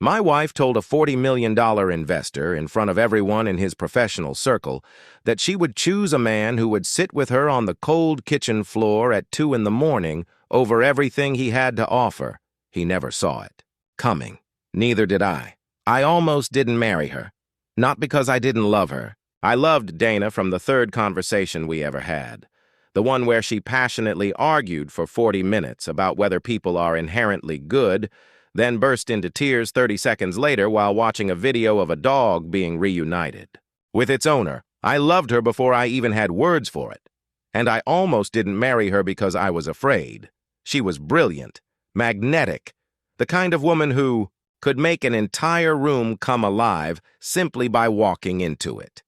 My wife told a $40 million investor in front of everyone in his professional circle that she would choose a man who would sit with her on the cold kitchen floor at 2 in the morning over everything he had to offer. He never saw it coming. Neither did I. I almost didn't marry her. Not because I didn't love her. I loved Dana from the third conversation we ever had. The one where she passionately argued for 40 minutes about whether people are inherently good, then burst into tears 30 seconds later while watching a video of a dog being reunited with its owner. I loved her before I even had words for it. And I almost didn't marry her because I was afraid. She was brilliant, magnetic, the kind of woman who could make an entire room come alive simply by walking into it.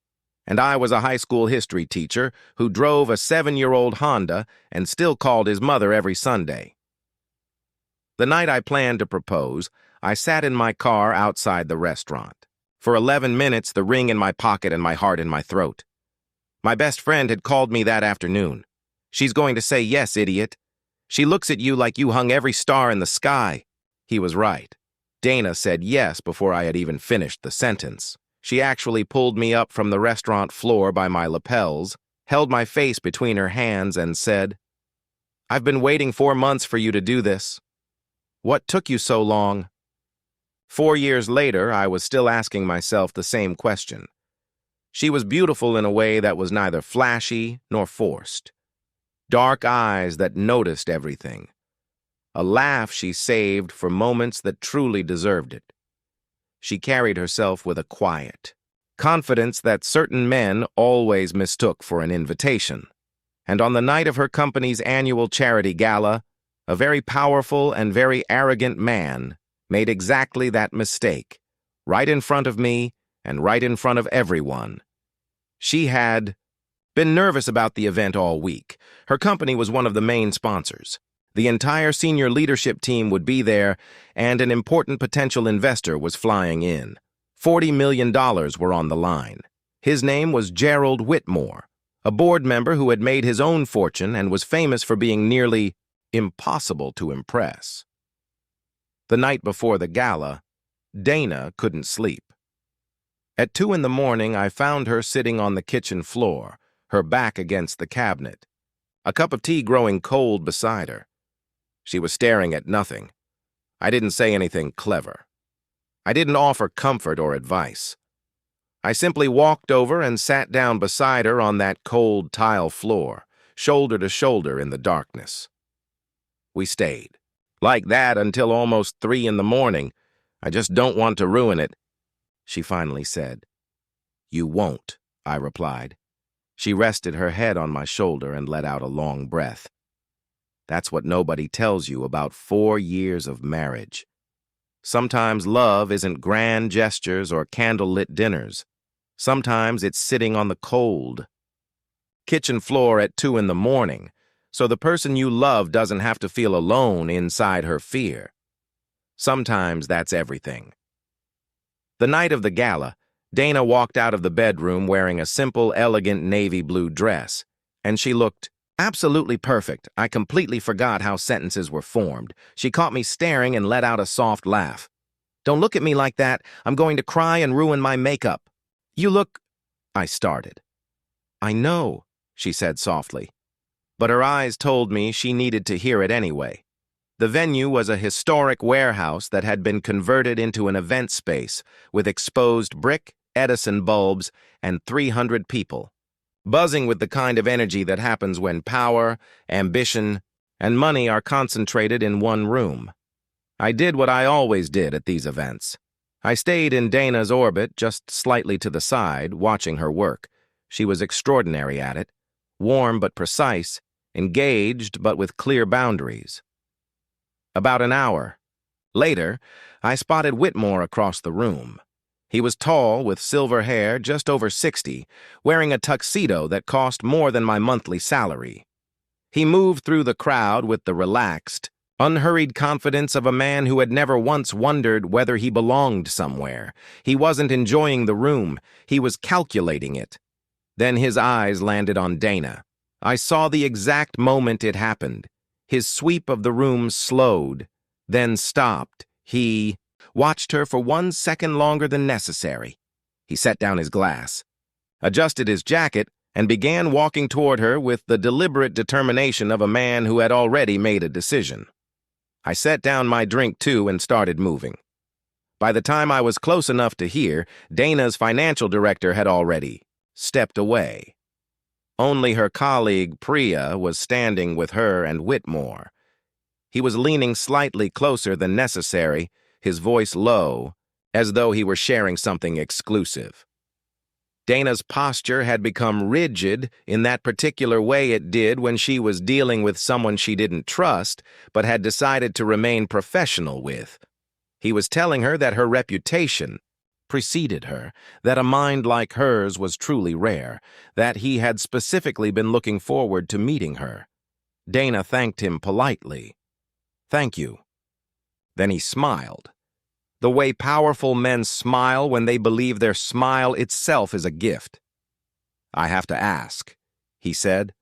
And I was a high school history teacher who drove a 7-year-old Honda and still called his mother every Sunday. The night I planned to propose, I sat in my car outside the restaurant. For 11 minutes, the ring in my pocket and my heart in my throat. My best friend had called me that afternoon. "She's going to say yes, idiot. She looks at you like you hung every star in the sky." He was right. Dana said yes before I had even finished the sentence. She actually pulled me up from the restaurant floor by my lapels, held my face between her hands, and said, "I've been waiting 4 months for you to do this. What took you so long?" 4 years later, I was still asking myself the same question. She was beautiful in a way that was neither flashy nor forced. Dark eyes that noticed everything. A laugh she saved for moments that truly deserved it. She carried herself with a quiet confidence that certain men always mistook for an invitation. And on the night of her company's annual charity gala, a very powerful and very arrogant man made exactly that mistake, right in front of me and right in front of everyone. She had been nervous about the event all week. Her company was one of the main sponsors. The entire senior leadership team would be there, and an important potential investor was flying in. $40 million were on the line. His name was Gerald Whitmore, a board member who had made his own fortune and was famous for being nearly impossible to impress. The night before the gala, Dana couldn't sleep. At 2 in the morning, I found her sitting on the kitchen floor, her back against the cabinet, a cup of tea growing cold beside her. She was staring at nothing. I didn't say anything clever. I didn't offer comfort or advice. I simply walked over and sat down beside her on that cold tile floor, shoulder to shoulder in the darkness. We stayed, like that until almost 3 in the morning. "I just don't want to ruin it," she finally said. "You won't," I replied. She rested her head on my shoulder and let out a long breath. That's what nobody tells you about 4 years of marriage. Sometimes love isn't grand gestures or candlelit dinners. Sometimes it's sitting on the cold kitchen floor at 2 in the morning, so the person you love doesn't have to feel alone inside her fear. Sometimes that's everything. The night of the gala, Dana walked out of the bedroom wearing a simple, elegant navy blue dress, and she looked absolutely perfect. I completely forgot how sentences were formed. She caught me staring and let out a soft laugh. "Don't look at me like that. I'm going to cry and ruin my makeup." "You look—" I started. "I know," she said softly. But her eyes told me she needed to hear it anyway. The venue was a historic warehouse that had been converted into an event space with exposed brick, Edison bulbs, and 300 people, buzzing with the kind of energy that happens when power, ambition, and money are concentrated in one room. I did what I always did at these events. I stayed in Dana's orbit, just slightly to the side, watching her work. She was extraordinary at it, warm but precise, engaged but with clear boundaries. About an hour later, I spotted Whitmore across the room. He was tall, with silver hair, just over 60, wearing a tuxedo that cost more than my monthly salary. He moved through the crowd with the relaxed, unhurried confidence of a man who had never once wondered whether he belonged somewhere. He wasn't enjoying the room, he was calculating it. Then his eyes landed on Dana. I saw the exact moment it happened. His sweep of the room slowed, then stopped. He watched her for 1 second longer than necessary. He set down his glass, adjusted his jacket, and began walking toward her with the deliberate determination of a man who had already made a decision. I set down my drink too and started moving. By the time I was close enough to hear, Dana's financial director had already stepped away. Only her colleague, Priya, was standing with her and Whitmore. He was leaning slightly closer than necessary, his voice low, as though he were sharing something exclusive. Dana's posture had become rigid in that particular way it did when she was dealing with someone she didn't trust, but had decided to remain professional with. He was telling her that her reputation preceded her, that a mind like hers was truly rare, that he had specifically been looking forward to meeting her. Dana thanked him politely. "Thank you." Then he smiled. The way powerful men smile when they believe their smile itself is a gift. "I have to ask," he said.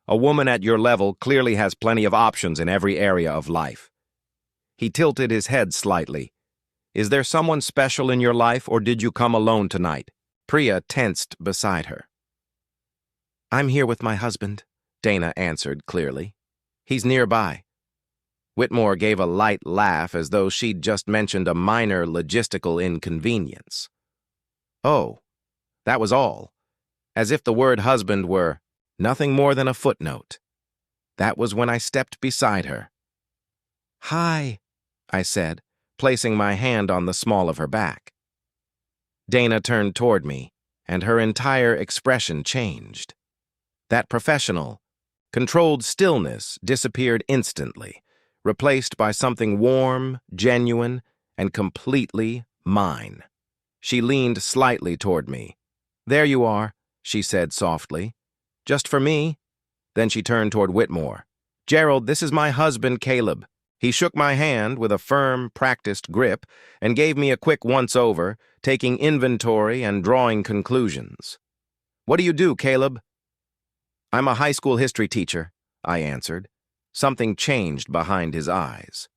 "A woman at your level clearly has plenty of options in every area of life." He tilted his head slightly. "Is there someone special in your life, or did you come alone tonight?" Priya tensed beside her. "I'm here with my husband," Dana answered clearly. "He's nearby." Whitmore gave a light laugh as though she'd just mentioned a minor logistical inconvenience. Oh, that was all, as if the word husband were nothing more than a footnote. That was when I stepped beside her. "Hi," I said, placing my hand on the small of her back. Dana turned toward me, and her entire expression changed. That professional, controlled stillness disappeared instantly, replaced by something warm, genuine, and completely mine. She leaned slightly toward me. "There you are," she said softly. "Just for me?" Then she turned toward Whitmore. "Gerald, this is my husband, Caleb." He shook my hand with a firm, practiced grip and gave me a quick once-over, taking inventory and drawing conclusions. "What do you do, Caleb?" "I'm a high school history teacher," I answered. Something changed behind his eyes.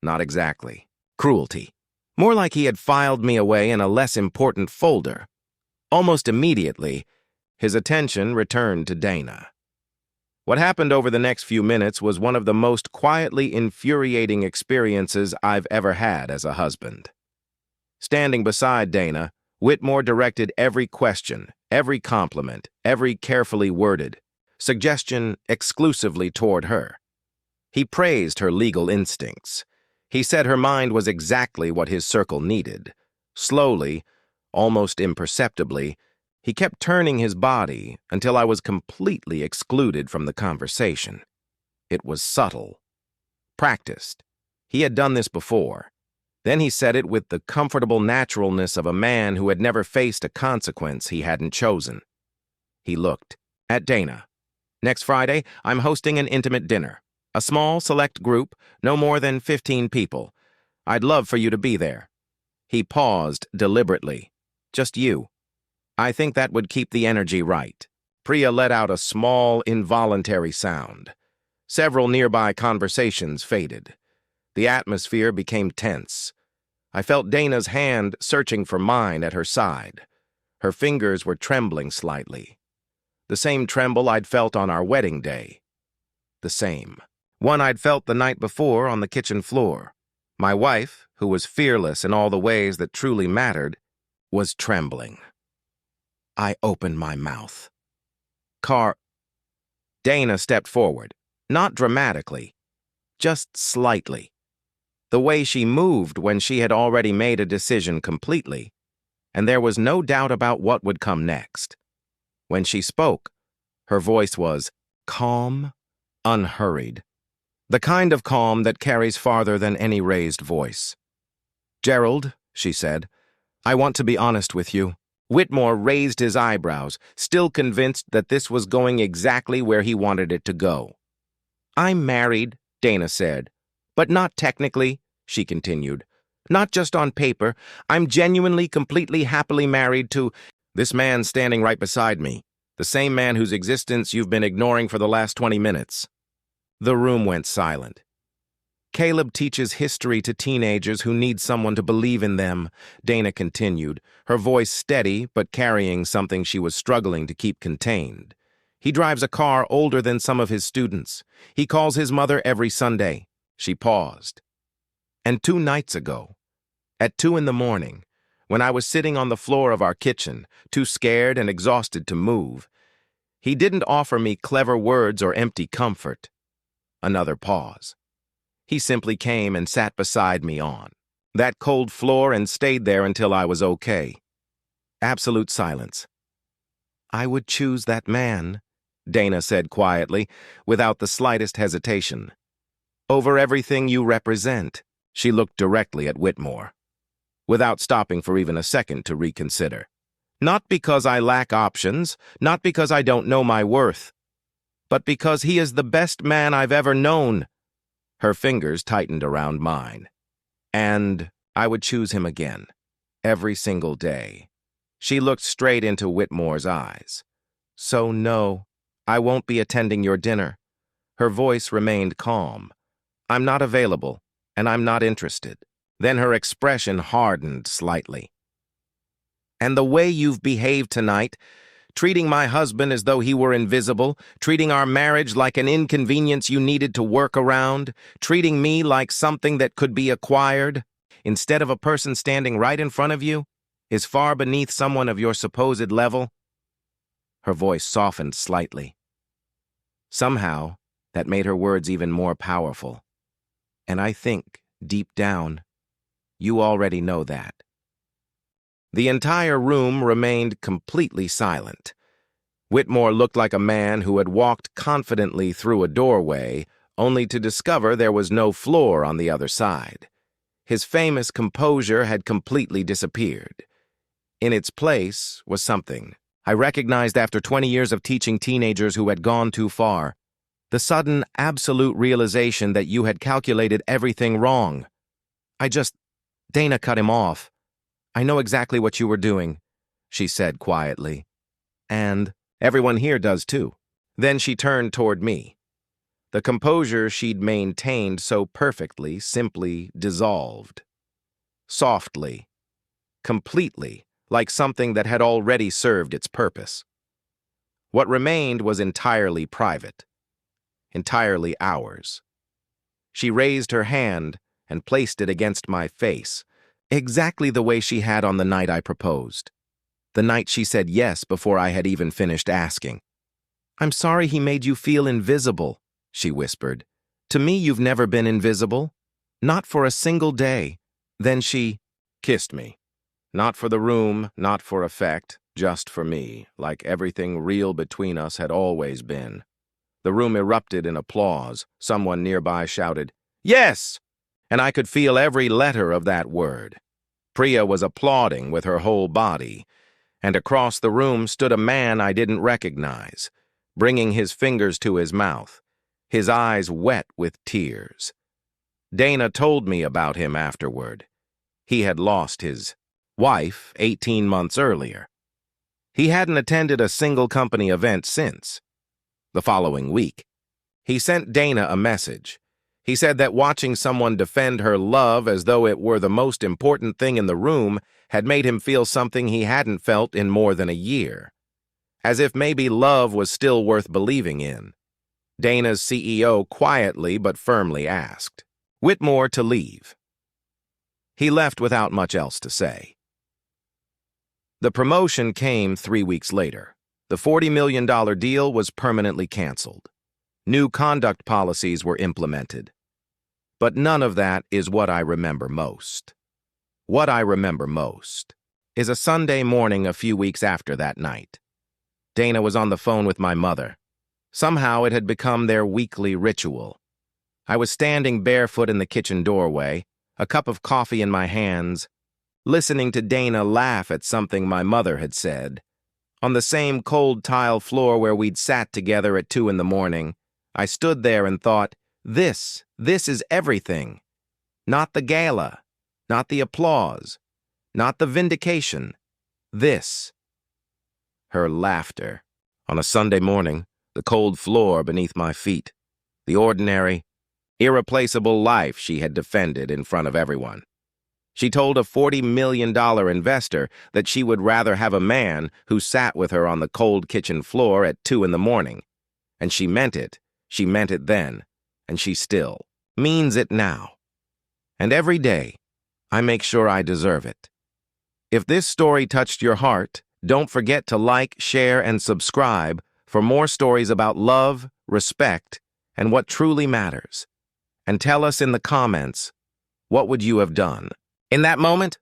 Not exactly. Cruelty. More like he had filed me away in a less important folder. Almost immediately, his attention returned to Dana. What happened over the next few minutes was one of the most quietly infuriating experiences I've ever had as a husband. Standing beside Dana, Whitmore directed every question, every compliment, every carefully worded suggestion exclusively toward her. He praised her legal instincts. He said her mind was exactly what his circle needed. Slowly, almost imperceptibly, he kept turning his body until I was completely excluded from the conversation. It was subtle, practiced. He had done this before. Then he said it with the comfortable naturalness of a man who had never faced a consequence he hadn't chosen. He looked at Dana. "Next Friday, I'm hosting an intimate dinner. A small, select group, no more than 15 people. I'd love for you to be there." He paused deliberately. "Just you. I think that would keep the energy right." Priya let out a small, involuntary sound. Several nearby conversations faded. The atmosphere became tense. I felt Dana's hand searching for mine at her side. Her fingers were trembling slightly. The same tremble I'd felt on our wedding day. The same. One I'd felt the night before on the kitchen floor. My wife, who was fearless in all the ways that truly mattered, was trembling. I opened my mouth. Dana stepped forward, not dramatically, just slightly. The way she moved when she had already made a decision completely, and there was no doubt about what would come next. When she spoke, her voice was calm, unhurried. The kind of calm that carries farther than any raised voice. "Gerald," she said, "I want to be honest with you." Whitmore raised his eyebrows, still convinced that this was going exactly where he wanted it to go. "I'm married," Dana said. "But not technically," she continued. "Not just on paper. I'm genuinely, completely, happily married to this man standing right beside me, the same man whose existence you've been ignoring for the last 20 minutes. The room went silent. Caleb teaches history to teenagers who need someone to believe in them, Dana continued, her voice steady but carrying something she was struggling to keep contained. He drives a car older than some of his students. He calls his mother every Sunday. She paused. And 2 nights ago, at 2 in the morning, when I was sitting on the floor of our kitchen, too scared and exhausted to move, he didn't offer me clever words or empty comfort. Another pause. He simply came and sat beside me on that cold floor and stayed there until I was okay. Absolute silence. "I would choose that man," Dana said quietly, without the slightest hesitation. "Over everything you represent." She looked directly at Whitmore, without stopping for even a second to reconsider. "Not because I lack options, not because I don't know my worth, but because he is the best man I've ever known." Her fingers tightened around mine. "And I would choose him again, every single day." She looked straight into Whitmore's eyes. "So no, I won't be attending your dinner." Her voice remained calm. "I'm not available, and I'm not interested." Then her expression hardened slightly. "And the way you've behaved tonight, treating my husband as though he were invisible, treating our marriage like an inconvenience you needed to work around, treating me like something that could be acquired, instead of a person standing right in front of you, is far beneath someone of your supposed level." Her voice softened slightly. Somehow, that made her words even more powerful. "And I think, deep down, you already know that." The entire room remained completely silent. Whitmore looked like a man who had walked confidently through a doorway, only to discover there was no floor on the other side. His famous composure had completely disappeared. In its place was something I recognized after 20 years of teaching teenagers who had gone too far. The sudden, absolute realization that you had calculated everything wrong. Dana cut him off. "I know exactly what you were doing," she said quietly. "And everyone here does too." Then she turned toward me. The composure she'd maintained so perfectly simply dissolved. Softly. Completely, like something that had already served its purpose. What remained was entirely private. Entirely ours. She raised her hand and placed it against my face, exactly the way she had on the night I proposed. The night she said yes before I had even finished asking. "I'm sorry he made you feel invisible," she whispered. "To me, you've never been invisible. Not for a single day." Then she kissed me. Not for the room, not for effect, just for me, like everything real between us had always been. The room erupted in applause. Someone nearby shouted, "Yes!" And I could feel every letter of that word. Priya was applauding with her whole body, and across the room stood a man I didn't recognize, bringing his fingers to his mouth, his eyes wet with tears. Dana told me about him afterward. He had lost his wife 18 months earlier. He hadn't attended a single company event since. The following week, he sent Dana a message. He said that watching someone defend her love as though it were the most important thing in the room had made him feel something he hadn't felt in more than a year. As if maybe love was still worth believing in. Dana's CEO quietly but firmly asked Whitmore to leave. He left without much else to say. The promotion came 3 weeks later. The $40 million deal was permanently canceled. New conduct policies were implemented. But none of that is what I remember most. What I remember most is a Sunday morning a few weeks after that night. Dana was on the phone with my mother. Somehow it had become their weekly ritual. I was standing barefoot in the kitchen doorway, a cup of coffee in my hands, listening to Dana laugh at something my mother had said. On the same cold tile floor where we'd sat together at 2 in the morning, I stood there and thought, this is everything. Not the gala, not the applause, not the vindication. This. Her laughter. On a Sunday morning, the cold floor beneath my feet. The ordinary, irreplaceable life she had defended in front of everyone. She told a $40 million investor that she would rather have a man who sat with her on the cold kitchen floor at 2 in the morning. And she meant it. She meant it then. And she still means it now. And every day, I make sure I deserve it. If this story touched your heart, don't forget to like, share, and subscribe for more stories about love, respect, and what truly matters. And tell us in the comments, what would you have done? In that moment,